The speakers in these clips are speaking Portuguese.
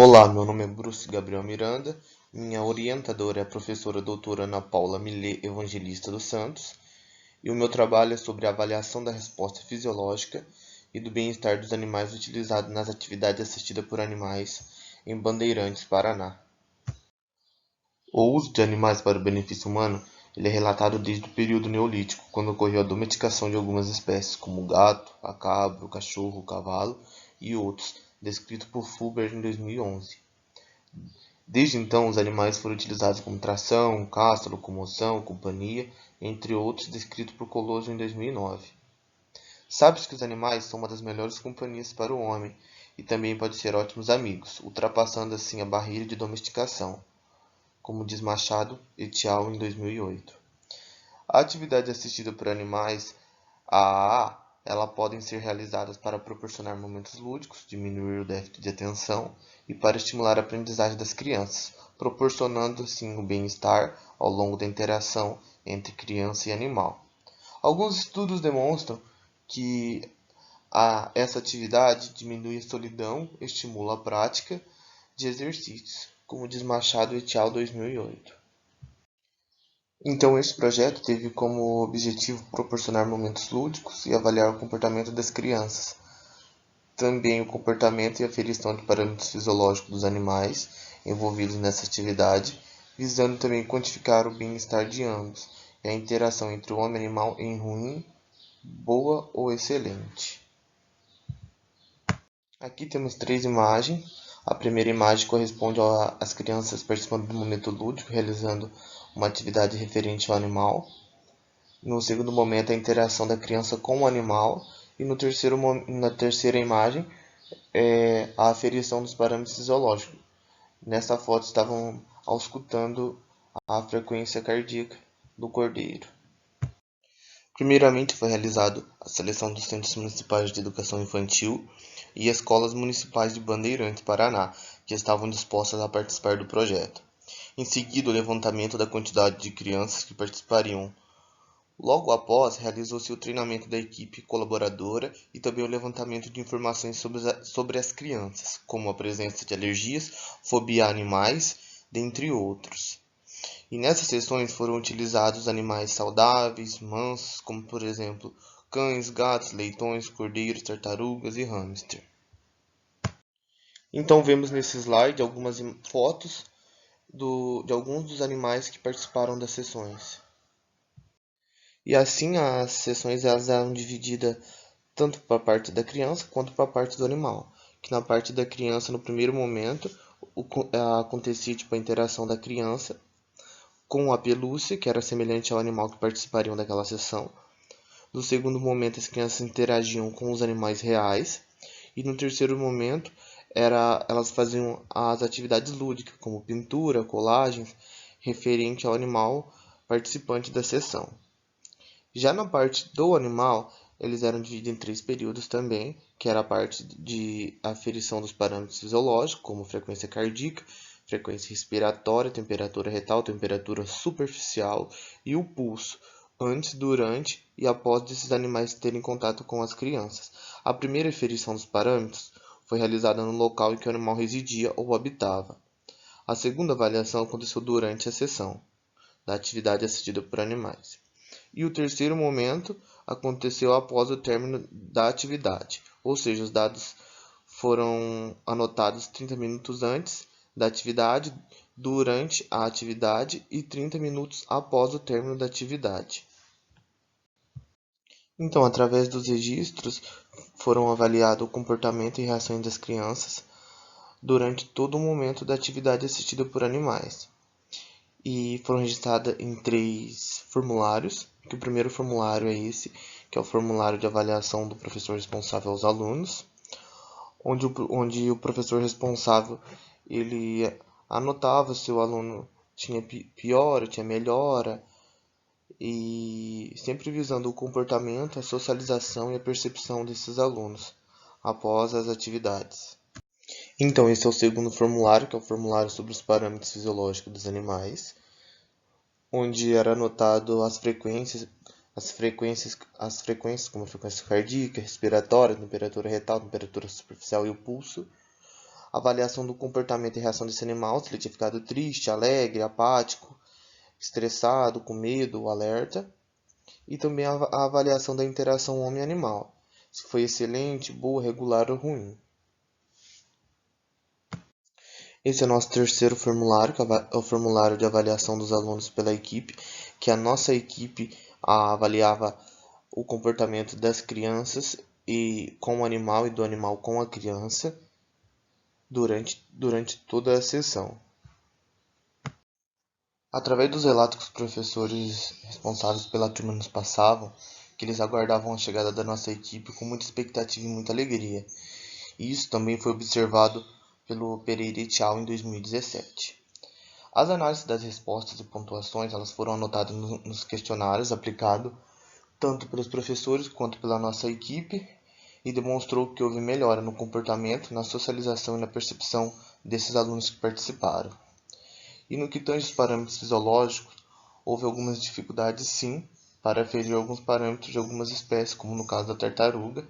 Olá, meu nome é Bruce Gabriel Miranda, minha orientadora é a professora doutora Ana Paula Millet Evangelista dos Santos, e o meu trabalho é sobre a avaliação da resposta fisiológica e do bem-estar dos animais utilizados nas atividades assistidas por animais em Bandeirantes, Paraná. O uso de animais para o benefício humano ele é relatado desde o período neolítico, quando ocorreu a domesticação de algumas espécies, como o gato, a cabra, o cachorro, o cavalo e outros, descrito por Fulber em 2011. Desde então, os animais foram utilizados como tração, caça, locomoção, companhia, entre outros, descrito por Coloso em 2009. Sabe-se que os animais são uma das melhores companhias para o homem e também podem ser ótimos amigos, ultrapassando assim a barreira de domesticação, como diz Machado et al. Em 2008. A atividade assistida por animais AAA, ela podem ser realizadas para proporcionar momentos lúdicos, diminuir o déficit de atenção e para estimular a aprendizagem das crianças, proporcionando assim o bem-estar ao longo da interação entre criança e animal. Alguns estudos demonstram que essa atividade diminui a solidão, estimula a prática de exercícios, como diz Machado et al. 2008. Então, esse projeto teve como objetivo proporcionar momentos lúdicos e avaliar o comportamento das crianças. Também o comportamento e aferição de parâmetros fisiológicos dos animais envolvidos nessa atividade, visando também quantificar o bem-estar de ambos e a interação entre o homem e o animal em ruim, boa ou excelente. Aqui temos três imagens. A primeira imagem corresponde às crianças participando do momento lúdico, realizando uma atividade referente ao animal. No segundo momento, a interação da criança com o animal. E na terceira imagem, a aferição dos parâmetros fisiológicos. Nesta foto, estavam auscultando a frequência cardíaca do cordeiro. Primeiramente, foi realizada a seleção dos Centros Municipais de Educação Infantil e escolas municipais de Bandeirantes, Paraná, que estavam dispostas a participar do projeto. Em seguida, o levantamento da quantidade de crianças que participariam. Logo após, realizou-se o treinamento da equipe colaboradora e também o levantamento de informações sobre as crianças, como a presença de alergias, fobia a animais, dentre outros. E nessas sessões foram utilizados animais saudáveis, mansos, como por exemplo cães, gatos, leitões, cordeiros, tartarugas e hamster. Então vemos nesse slide algumas fotos de alguns dos animais que participaram das sessões. E assim as sessões elas eram divididas tanto para a parte da criança quanto para a parte do animal. Que na parte da criança, no primeiro momento, acontecia a interação da criança com a pelúcia, que era semelhante ao animal que participariam daquela sessão. No segundo momento, as crianças interagiam com os animais reais. E no terceiro momento, elas faziam as atividades lúdicas, como pintura, colagens, referente ao animal participante da sessão. Já na parte do animal, eles eram divididos em três períodos também, que era a parte de aferição dos parâmetros fisiológicos, como frequência cardíaca, frequência respiratória, temperatura retal, temperatura superficial e o pulso, antes, durante e após esses animais terem contato com as crianças. A primeira aferição dos parâmetros foi realizada no local em que o animal residia ou habitava. A segunda avaliação aconteceu durante a sessão da atividade assistida por animais. E o terceiro momento aconteceu após o término da atividade, ou seja, os dados foram anotados 30 minutos antes da atividade, durante a atividade e 30 minutos após o término da atividade. Então, através dos registros, foram avaliados o comportamento e reações das crianças durante todo o momento da atividade assistida por animais. E foram registradas em três formulários, que o primeiro formulário é esse, que é o formulário de avaliação do professor responsável aos alunos, onde o professor responsável ele anotava se o aluno tinha piora, tinha melhora, e sempre visando o comportamento, a socialização e a percepção desses alunos após as atividades. Então, esse é o segundo formulário, que é o formulário sobre os parâmetros fisiológicos dos animais, onde era anotado as frequências como a frequência cardíaca, respiratória, temperatura retal, temperatura superficial e o pulso, avaliação do comportamento e reação desse animal, se ele tinha ficado triste, alegre, apático, estressado, com medo, alerta, e também a avaliação da interação homem-animal, se foi excelente, boa, regular ou ruim. Esse é o nosso terceiro formulário, que é o formulário de avaliação dos alunos pela equipe, que a nossa equipe avaliava o comportamento das crianças e com o animal e do animal com a criança durante toda a sessão. Através dos relatos que os professores responsáveis pela turma nos passavam, que eles aguardavam a chegada da nossa equipe com muita expectativa e muita alegria. E isso também foi observado pelo Pereira et al. Em 2017. As análises das respostas e pontuações elas foram anotadas nos questionários aplicados tanto pelos professores quanto pela nossa equipe e demonstrou que houve melhora no comportamento, na socialização e na percepção desses alunos que participaram. E no que tange os parâmetros fisiológicos, houve algumas dificuldades sim para aferir alguns parâmetros de algumas espécies, como no caso da tartaruga.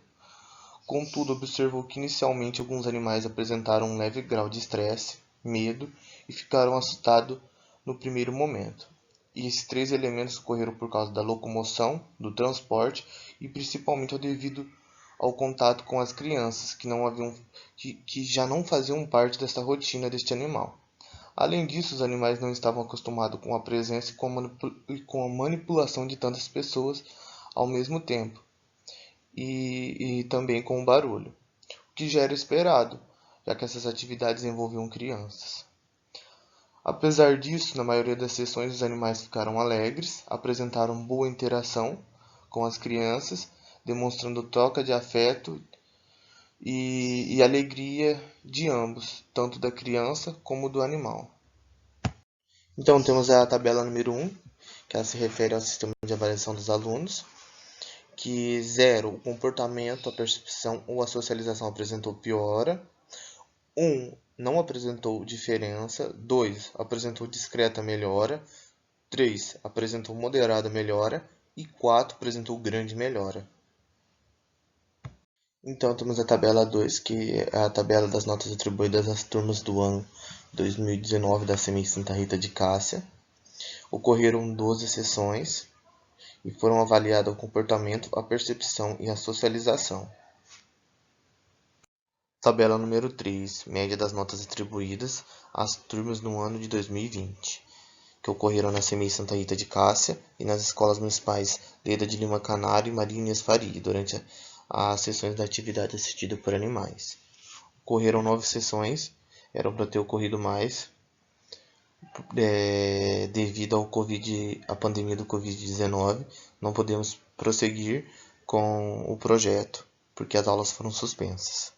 Contudo, observou que inicialmente alguns animais apresentaram um leve grau de estresse, medo e ficaram assustados no primeiro momento. E esses três elementos ocorreram por causa da locomoção, do transporte e principalmente devido ao contato com as crianças que já não faziam parte dessa rotina deste animal. Além disso, os animais não estavam acostumados com a presença e com a manipulação de tantas pessoas ao mesmo tempo, e também com o barulho, o que já era esperado, já que essas atividades envolviam crianças. Apesar disso, na maioria das sessões os animais ficaram alegres, apresentaram boa interação com as crianças, demonstrando troca de afeto e alegria de ambos, tanto da criança como do animal. Então temos a tabela número 1, que ela se refere ao sistema de avaliação dos alunos, que 0, o comportamento, a percepção ou a socialização apresentou piora, 1, não apresentou diferença, 2, apresentou discreta melhora, 3, apresentou moderada melhora e 4, apresentou grande melhora. Então temos a tabela 2, que é a tabela das notas atribuídas às turmas do ano 2019 da CEMEI Santa Rita de Cássia. Ocorreram 12 sessões e foram avaliados o comportamento, a percepção e a socialização. Tabela número 3, média das notas atribuídas às turmas no ano de 2020, que ocorreram na CEMEI Santa Rita de Cássia e nas escolas municipais Leda de Lima Canário e Maria Inês Faria, durante as sessões da atividade assistida por animais. Ocorreram 9 sessões, eram para ter ocorrido mais, devido à pandemia do Covid-19, não podemos prosseguir com o projeto, porque as aulas foram suspensas.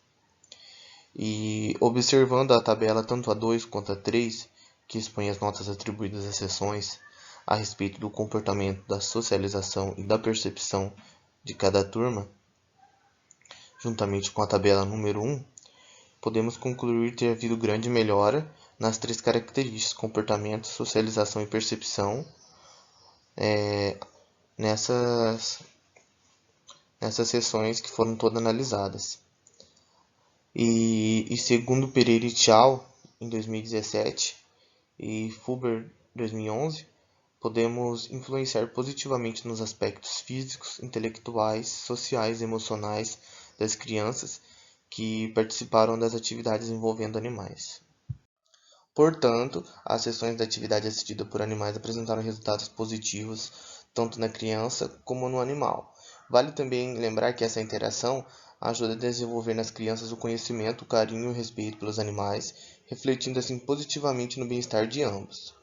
E observando a tabela tanto a 2 quanto a 3, que expõe as notas atribuídas às sessões a respeito do comportamento, da socialização e da percepção de cada turma, juntamente com a tabela número 1, podemos concluir ter havido grande melhora nas 3 características, comportamento, socialização e percepção, nessas sessões que foram todas analisadas. E segundo Pereira et al. Em 2017 e Fulber 2011, podemos influenciar positivamente nos aspectos físicos, intelectuais, sociais e emocionais das crianças que participaram das atividades envolvendo animais. Portanto, as sessões da atividade assistida por animais apresentaram resultados positivos tanto na criança como no animal. Vale também lembrar que essa interação ajuda a desenvolver nas crianças o conhecimento, o carinho e o respeito pelos animais, refletindo assim positivamente no bem-estar de ambos.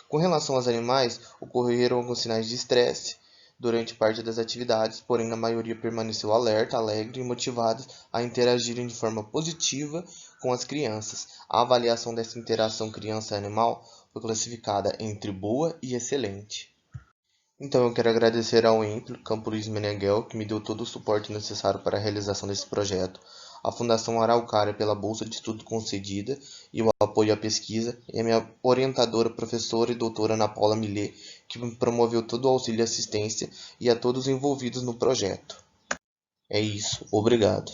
Com relação aos animais, ocorreram alguns sinais de estresse durante parte das atividades, porém a maioria permaneceu alerta, alegre e motivados a interagirem de forma positiva com as crianças. A avaliação dessa interação criança-animal foi classificada entre boa e excelente. Então eu quero agradecer ao EMPLO Campo Luiz Meneghel, que me deu todo o suporte necessário para a realização desse projeto, a Fundação Araucária pela bolsa de estudo concedida e o apoio à pesquisa, e a minha orientadora, professora e doutora Ana Paula Millet, que me promoveu todo o auxílio e assistência, e a todos envolvidos no projeto. É isso, obrigado.